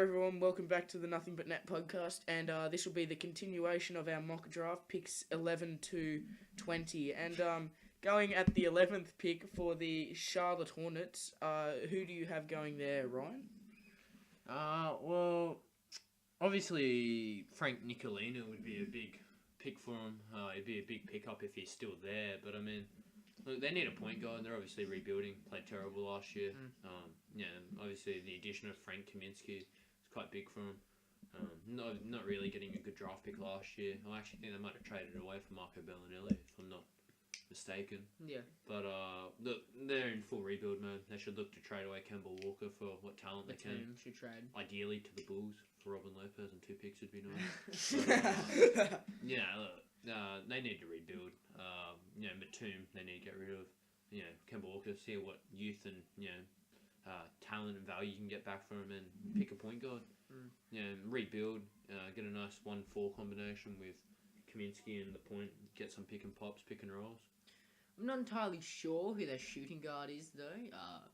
there, everyone. Welcome back to the Nothing But Net podcast, and this will be the continuation of our mock draft picks 11 to 20. And going at the 11th pick for the Charlotte Hornets, who do you have going there, Ryan? Well, obviously Frank Nicolina would be a big pick for him. It'd be a big pickup if he's still there. But I mean, look, they need a point guard. They're obviously rebuilding. Played terrible last year. And obviously the addition of Frank Kaminsky is quite big for them. Not really getting a good draft pick last year. I actually think they might have traded away for Marco Bellinelli, if I'm not mistaken. Yeah. But look, they're in full rebuild mode. They should look to trade away Kemba Walker for what talent they can. Should trade. Ideally to the Bulls for Robin Lopez, and 2 picks would be nice. But, look, they need to rebuild. Batum they need to get rid of. Kemba Walker, see what youth and talent and value you can get back from him, and pick a point guard. Rebuild. Get a nice 1-4 combination with Kaminsky and the point. Get some pick and pops, pick and rolls. I'm not entirely sure who their shooting guard is though.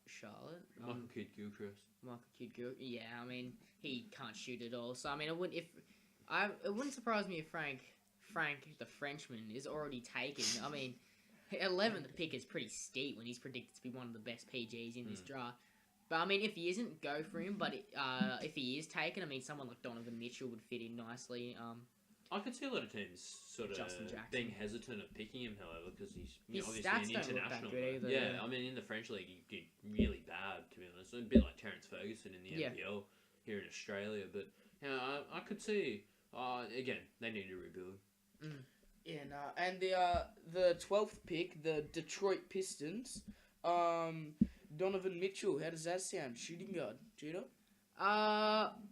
Charlotte. Michael Kidd-Gilchrist. Yeah, I mean he can't shoot at all. So I mean, it wouldn't surprise me if Frank the Frenchman is already taken. I mean, 11th pick is pretty steep when he's predicted to be one of the best PGs in this draft. But I mean, if he isn't, go for him. But if he is taken, I mean, someone like Donovan Mitchell would fit in nicely. I could see a lot of teams sort of being hesitant at picking him, however, because he's obviously an international. Yeah, I mean, in the French league, he did really bad, to be honest. A bit like Terence Ferguson in the NPL here in Australia. But I could see. Again, they need to rebuild. And the 12th pick, the Detroit Pistons. Donovan Mitchell, how does that sound? Shooting guard, Judah?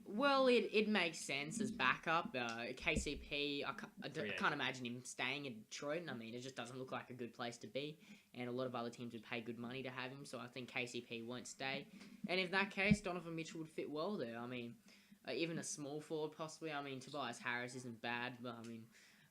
Well, it makes sense as backup. KCP, I can't imagine him staying in Detroit. I mean, it just doesn't look like a good place to be. And a lot of other teams would pay good money to have him, so I think KCP won't stay. And in that case, Donovan Mitchell would fit well there. I mean, even a small forward possibly. I mean, Tobias Harris isn't bad, but I mean,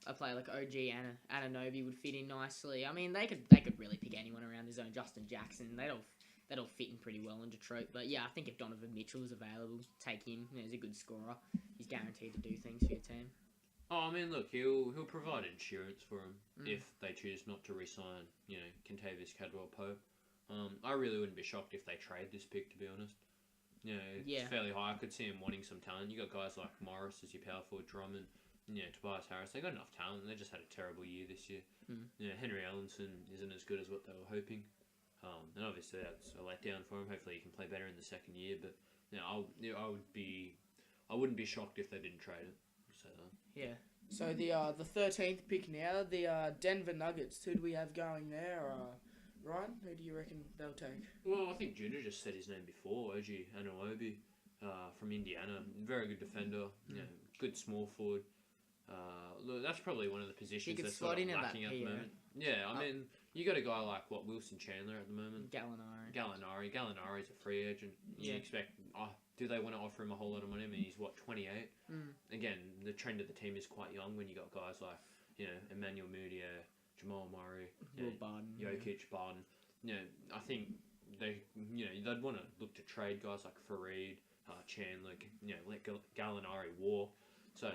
a player like OG Anunoby would fit in nicely. I mean, they could really pick anyone around the zone. Justin Jackson, that'll fit in pretty well in Detroit. But yeah, I think if Donovan Mitchell is available, take him. He's a good scorer. He's guaranteed to do things for your team. Oh, I mean, look, he'll provide insurance for him if they choose not to re-sign, Kentavious Caldwell-Pope. I really wouldn't be shocked if they trade this pick, to be honest. It's fairly high. I could see him wanting some talent. You got guys like Morris as your power forward, Drummond, Tobias Harris. They got enough talent. They just had a terrible year this year. Henry Ellenson isn't as good as what they were hoping. And obviously that's a letdown for him. Hopefully he can play better in the second year. But I wouldn't be shocked if they didn't trade it. So the 13th pick now, the Denver Nuggets. Who do we have going there? Ryan, who do you reckon they'll take? Well, I think Judah just said his name before. OG Anunoby from Indiana, very good defender. Good small forward. Look, that's probably one of the positions that's sort of lacking at the moment. Yeah, I mean, you got a guy like Wilson Chandler at the moment. Gallinari's a free agent. You expect? Do they want to offer him a whole lot of money? I mean, he's 28. Again, the trend of the team is quite young. When you got guys like Emmanuel Mudiay, Jamal Murray, Barton, Jokic, Barton. I think they'd want to look to trade guys like Fareed, Chandler. Let Gallinari walk. So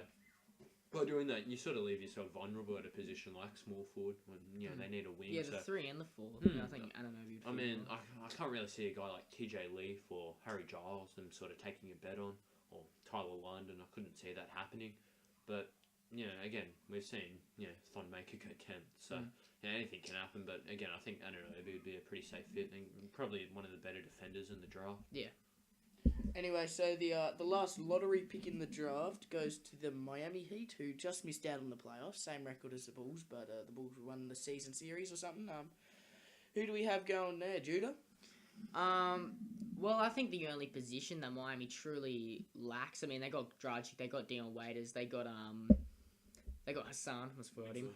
by doing that, you sort of leave yourself vulnerable at a position like small forward when they need a wing. Yeah, the 3 and the 4. I think Anunoby. I mean, I can't really see a guy like TJ Leaf or Harry Giles and sort of taking a bet on, or Tyler London. I couldn't see that happening. But again, we've seen Thon Maker go 10th, so anything can happen. But again, I think Anunoby would be a pretty safe fit and probably one of the better defenders in the draft. Yeah. Anyway, so the last lottery pick in the draft goes to the Miami Heat, who just missed out on the playoffs. Same record as the Bulls, but the Bulls won the season series or something. Who do we have going there, Judah? Well, I think the only position that Miami truly lacks. I mean, they got Dragic, they got Dion Waiters, they got Hassan. Was forward him.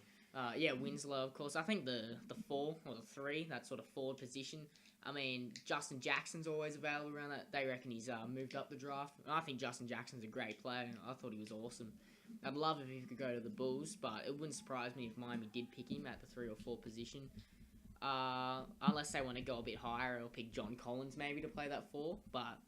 Winslow, of course. I think the 4 or the 3, that sort of forward position. I mean, Justin Jackson's always available around that. They reckon he's moved up the draft. And I think Justin Jackson's a great player. I thought he was awesome. I'd love if he could go to the Bulls, but it wouldn't surprise me if Miami did pick him at the 3 or 4 position. Unless they want to go a bit higher, I'll pick John Collins maybe to play that 4. But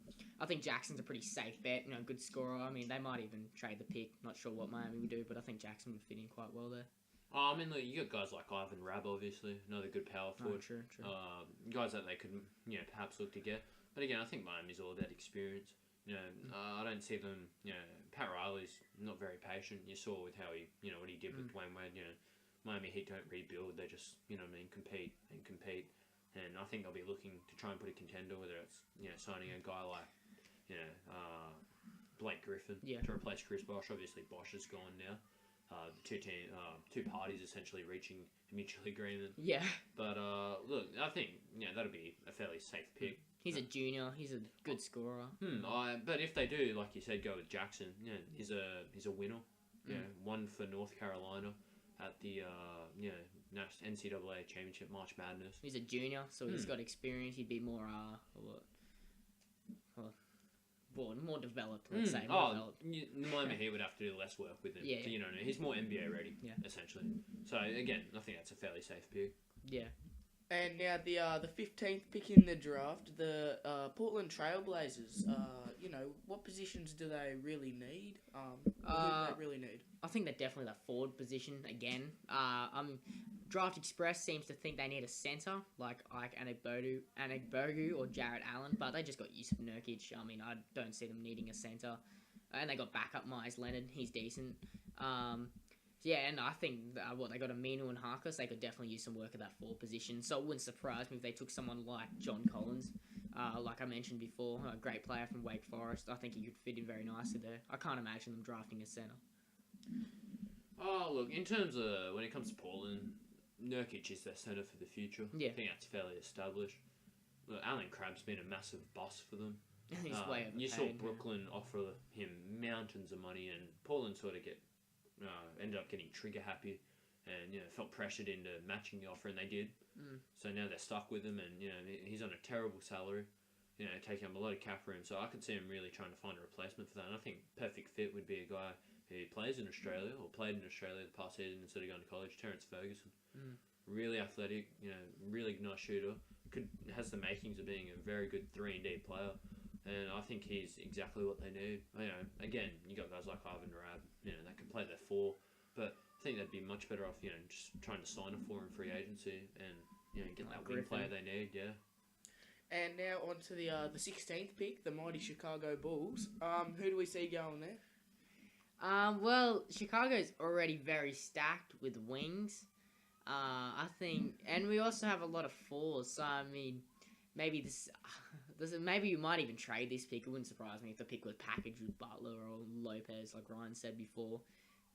I think Jackson's a pretty safe bet. Good scorer. I mean, they might even trade the pick. Not sure what Miami would do, but I think Jackson would fit in quite well there. I mean, look, you got guys like Ivan Rabb, obviously, another good power forward. True. Guys that they could, perhaps look to get. But again, I think Miami's all about experience. I don't see them. Pat Riley's not very patient. You saw with how he, what he did with Dwayne Wade. Miami Heat don't rebuild. They just, compete. And I think they'll be looking to try and put a contender, whether it's, signing a guy like, Blake Griffin to replace Chris Bosh. Obviously, Bosh is gone now. The two parties essentially reaching a mutual agreement. Yeah. But look, I think that'll be a fairly safe pick. He's a junior. He's a good scorer. But if they do, like you said, go with Jackson, he's a winner. Won for North Carolina at the NCAA Championship March Madness. He's a junior, so he's got experience. He'd be more more developed, let's say. The Miami Heat would have to do less work with him. Yeah. He's more NBA ready, essentially. So again, I think that's a fairly safe pick. Yeah. And now the 15th pick in the draft, the Portland Trailblazers. What positions do they really need? Who do they really need? I think they're definitely that forward position again. Draft Express seems to think they need a center like Ike Anigbogu or Jarrett Allen, but they just got Yusuf Nurkic. I mean, I don't see them needing a center. And they got backup Myers Leonard. He's decent. And I think they got Aminu and Harkless. They could definitely use some work at that 4 position. So it wouldn't surprise me if they took someone like John Collins, like I mentioned before, a great player from Wake Forest. I think he could fit in very nicely there. I can't imagine them drafting a center. Oh, look, in terms of when it comes to Portland, Nurkic is their center for the future. Yeah. I think that's fairly established. Look, Alan Crabb's been a massive boss for them. He's way overpaid. You saw Brooklyn offer him mountains of money, and Portland sort of ended up getting trigger happy, and felt pressured into matching the offer, and they did. So now they're stuck with him, and he's on a terrible salary, taking up a lot of cap room. So I could see him really trying to find a replacement for that. And I think perfect fit would be a guy who plays in Australia or played in Australia the past season instead of going to college. Terrence Ferguson, really athletic, really nice shooter. Has the makings of being a very good 3-and-D player. And I think he's exactly what they need. Again, you got guys like Ivan Rabb, that can play their 4, but I think they'd be much better off, just trying to sign a 4 in free agency and, get that wing player they need, And now on to the 16th pick, the mighty Chicago Bulls. Who do we see going there? Well, Chicago's already very stacked with wings. I think, and we also have a lot of 4s. So I mean, maybe maybe you might even trade this pick. It wouldn't surprise me if the pick was packaged with Butler or Lopez, like Ryan said before.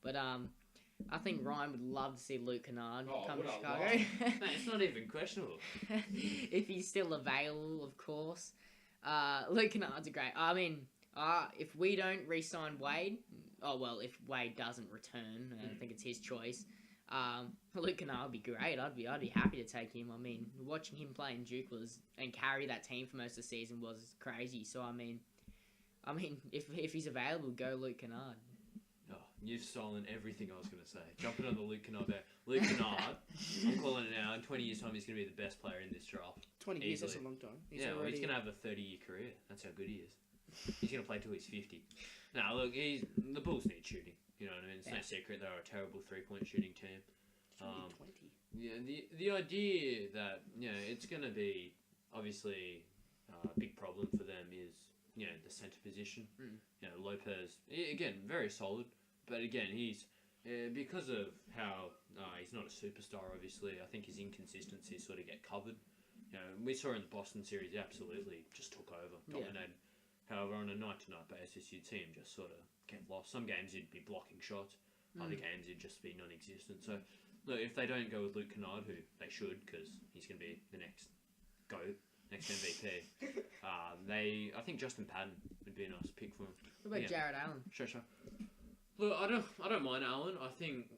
But I think Ryan would love to see Luke Kennard come to Chicago. Man, it's not even questionable. If he's still available, of course. Luke Kennard's a great. I mean, if we don't re-sign Wade, if Wade doesn't return, I think it's his choice. Luke Kennard would be great. I'd be happy to take him. I mean, watching him play in Duke and carry that team for most of the season was crazy. So I mean, if he's available, go Luke Kennard. Oh, you've stolen everything I was going to say. Jumping on the Luke Kennard there. Luke Kennard, I'm calling it now. In 20 years' time, he's going to be the best player in this draft. 20 years, that's a long time. He's going to have a 30-year career. That's how good he is. He's going to play till he's 50. Now, look, the Bulls need shooting. You know what I mean? It's no secret they're a terrible 3-point shooting team. 20. Yeah, the idea that it's going to be obviously a big problem for them is the center position. Lopez again very solid, but again he's because of how he's not a superstar. Obviously, I think his inconsistencies sort of get covered. We saw in the Boston series, he absolutely just took over, dominated. However, on a night-to-night basis, you'd see him just sort of get lost. Some games he'd be blocking shots. Other games he'd just be non-existent. So, look, if they don't go with Luke Kennard, who they should, because he's going to be the next GOAT, next MVP, I think Justin Patton would be a nice pick for him. What about Jarrett Allen? Sure. Look, I don't mind Allen. I think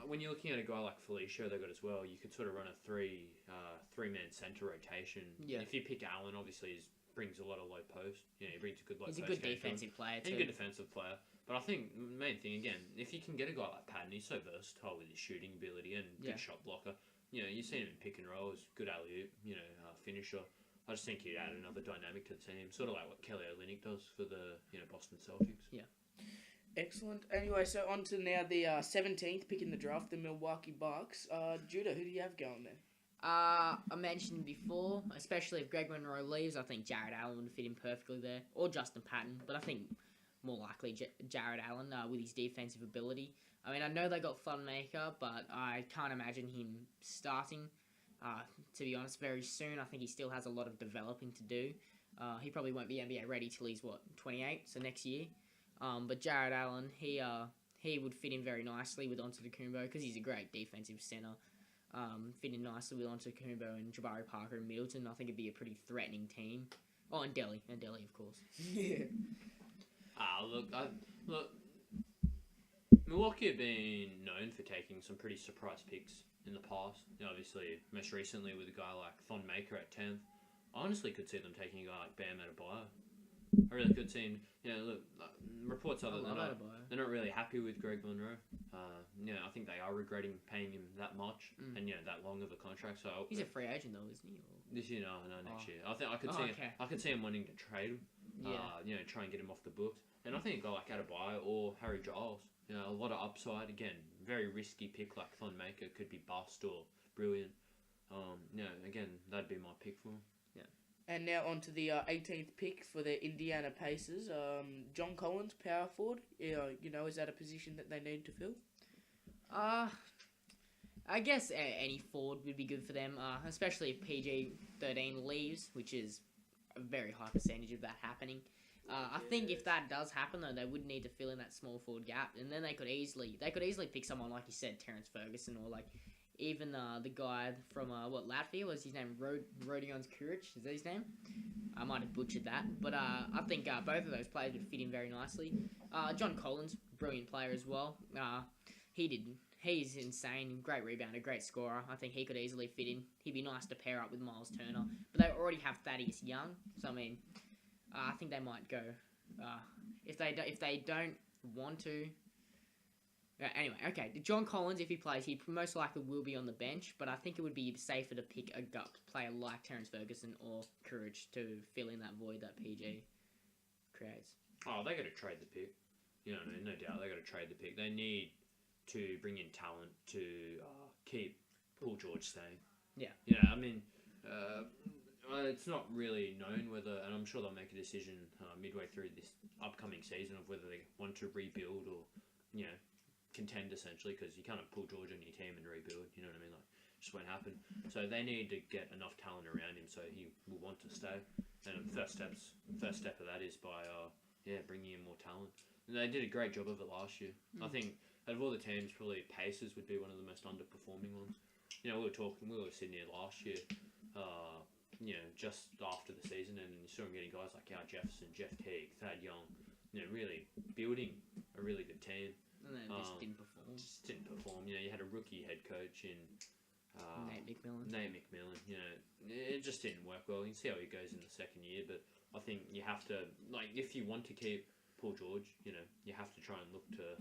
when you're looking at a guy like Felicio, they got as well, you could sort of run a three-man center rotation. Yeah. If you pick Allen, obviously he brings a lot of low post. He brings a good low post. He's a good defensive player too. He's a good defensive player. But I think the main thing, again, if you can get a guy like Patton, he's so versatile with his shooting ability and good shot blocker. you've seen him in pick and rolls, good alley-oop, finisher. I just think he'd add another dynamic to the team, sort of like what Kelly Olynyk does for the Boston Celtics. Yeah. Excellent. Anyway, so on to now the 17th pick in the draft, the Milwaukee Bucks. Judah, who do you have going there? I mentioned before, especially if Greg Monroe leaves, I think Jared Allen would fit in perfectly there, or Justin Patton, but I think more likely Jared Allen with his defensive ability. I mean, I know they got Thonmaker, but I can't imagine him starting, to be honest, very soon. I think he still has a lot of developing to do. He probably won't be NBA ready till he's, 28, so next year. But Jared Allen, he would fit in very nicely with Antetokounmpo because he's a great defensive center. Fit in nicely with Antetokounmpo and Jabari Parker and Middleton. I think it'd be a pretty threatening team. Oh, and Delhi, of course. Yeah. Look, Milwaukee have been known for taking some pretty surprise picks in the past. Obviously, most recently with a guy like Thonmaker at 10th. I honestly could see them taking a guy like Bam Adebayo. I really could see him. Reports are that they're not really happy with Greg Monroe. I think they are regretting paying him that much and that long of a contract. So he's a free agent though, isn't he? This year, no, next year. I think I could see him wanting to trade him. Try and get him off the books. And I think a guy like Adebayo or Harry Giles, a lot of upside. Again, very risky pick like Thonmaker could be bust or brilliant. Again, that'd be my pick for him. And now on to the 18th pick for the Indiana Pacers. John Collins, power forward. Is that a position that they need to fill? I guess any forward would be good for them, especially if PG-13 leaves, which is a very high percentage of that happening. I think if that does happen, though, they would need to fill in that small forward gap, and then they could easily pick someone like you said, Terrence Ferguson, or like even the guy from Latvia was his name, Rodions Kuric, is that his name? I might have butchered that, but I think both of those players would fit in very nicely. John Collins, brilliant player as well. He's insane, great rebounder, great scorer. I think he could easily fit in. He'd be nice to pair up with Miles Turner, but they already have Thaddeus Young, so I mean, I think they might go if they don't want to. Anyway, okay, John Collins, if he plays, he most likely will be on the bench, but I think it would be safer to pick a player like Terrence Ferguson or Courage to fill in that void that PG creates. Oh, they got to trade the pick. No doubt, they got to trade the pick. They need to bring in talent to keep Paul George staying. Yeah. I mean, it's not really known whether, and I'm sure they'll make a decision midway through this upcoming season of whether they want to rebuild or, contend essentially, because you can't pull George on your team and rebuild. You know what I mean? Like, just won't happen. So they need to get enough talent around him so he will want to stay. And the first step of that is by bringing in more talent. And they did a great job of it last year. I think out of all the teams, probably Pacers would be one of the most underperforming ones. We were sitting here last year, just after the season, and you saw him getting guys like Al Jefferson, Jeff Teague, Thad Young, really building a really good team. And then just didn't perform. You had a rookie head coach in Nate McMillan. It just didn't work well. You can see how he goes in the second year, but I think you have to, if you want to keep Paul George, you have to try and look to,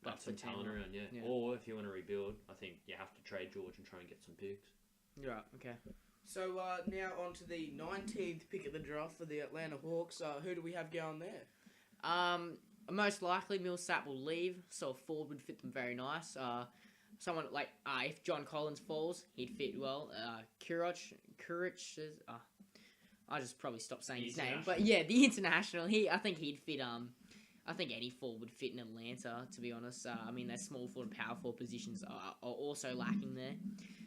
put some talent around, Or if you want to rebuild, I think you have to trade George and try and get some picks. Right, okay. So now on to the 19th pick of the draft for the Atlanta Hawks. Who do we have going there? Most likely Millsap will leave, so a forward would fit them very nice. Someone like if John Collins falls, he'd fit well. Kuric is I just probably stopped saying his name, but yeah, the international. I think he'd fit. I think any forward would fit in Atlanta. To be honest, I mean their small forward and power forward positions are also lacking there.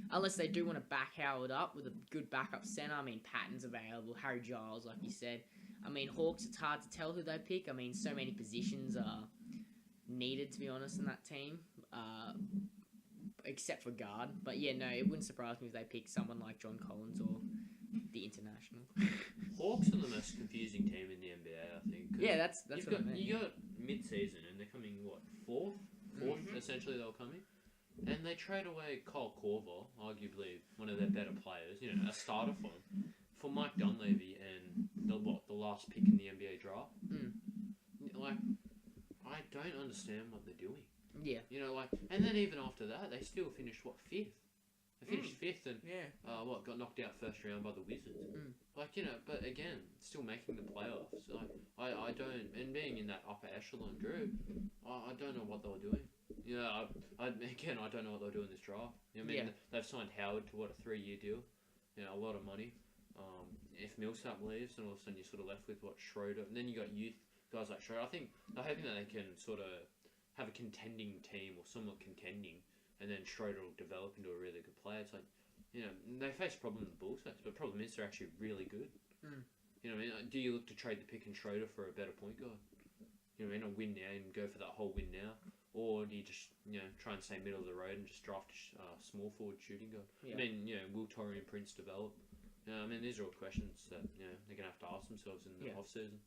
Unless they do want to back Howard up with a good backup center. I mean Patton's available, Harry Giles, like you said. I mean, Hawks, it's hard to tell who they pick. I mean, so many positions are needed, to be honest, in that team, except for guard. But yeah, no, it wouldn't surprise me if they pick someone like John Collins or the international. Hawks are the most confusing team in the NBA, I think. Yeah, that's what I mean. You got mid-season, and they're coming, fourth? Essentially, they're coming. And they trade away Kyle Korver, arguably one of their better players, a starter for Mike Dunleavy and the last pick in the NBA draft. I don't understand what they're doing. Yeah. And then even after that, they still finished, 5th? They finished fifth and Yeah. got knocked out first round by the Wizards. Like, but again, still making the playoffs. I don't, and being in that upper echelon group, I don't know what they were doing. I don't know what they were doing this draft. They've signed Howard to a 3-year deal. A lot of money. If Millsap leaves, then all of a sudden you're sort of left with Schroeder, and then you got youth guys like Schroeder. I think they're hoping that they can sort of have a contending team or somewhat contending, and then Schroeder will develop into a really good player. It's like, they face problem the Bulls face, but the problem is they're actually really good. You know what I mean? Do you look to trade the pick and Schroeder for a better point guard? You know what I mean? A win now and go for that whole win now? Or do you just, try and stay middle of the road and just draft a small forward shooting guard? Yeah. I mean, will Taurean Prince develop? These are all questions that, they're going to have to ask themselves in the off-season.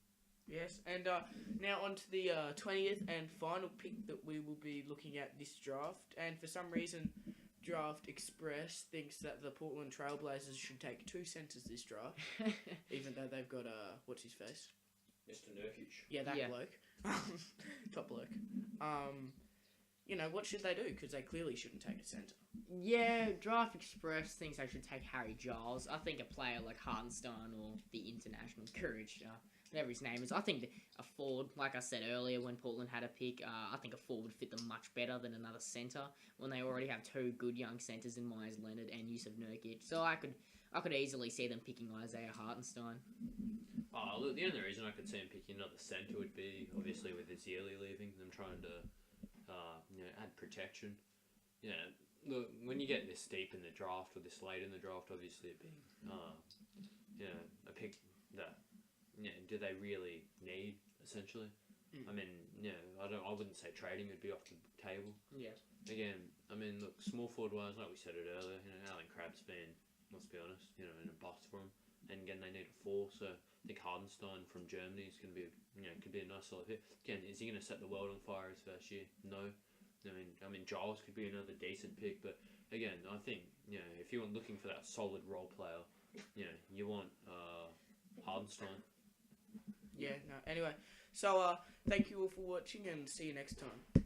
Yes, and now on to the 20th and final pick that we will be looking at this draft. And for some reason, Draft Express thinks that the Portland Trailblazers should take 2 centers this draft, even though they've got, what's his face? Mr. Nurkic. Yeah, that bloke. Top bloke. What should they do? Because they clearly shouldn't take a centre. Yeah, Draft Express thinks they should take Harry Giles. I think a player like Hartenstein or the International Courage, whatever his name is. I think a forward, like I said earlier when Portland had a pick, I think a forward would fit them much better than another centre when they already have 2 good young centres in Myers Leonard and Yusuf Nurkic. So I could easily see them picking Isaiah Hartenstein. Look, the only reason I could see him picking another centre would be, obviously, with Azili leaving, them trying to add protection. Look, when you get this deep in the draft or this late in the draft, obviously it being a pick that do they really need, essentially? I mean, I wouldn't say trading would be off the table. Yeah. Again, I mean, look, small forward wise, like we said it earlier, Alan Crabb's been, let's be honest, in a bust for him. And again, they need a 4, so I think Hardenstein from Germany is going to be, could be a nice solid hit. Again, is he going to set the world on fire his first year? No. I mean, Giles could be another decent pick, but again, I think, if you're looking for that solid role player, you want Hardenstein. Yeah, no. Anyway, so thank you all for watching and see you next time.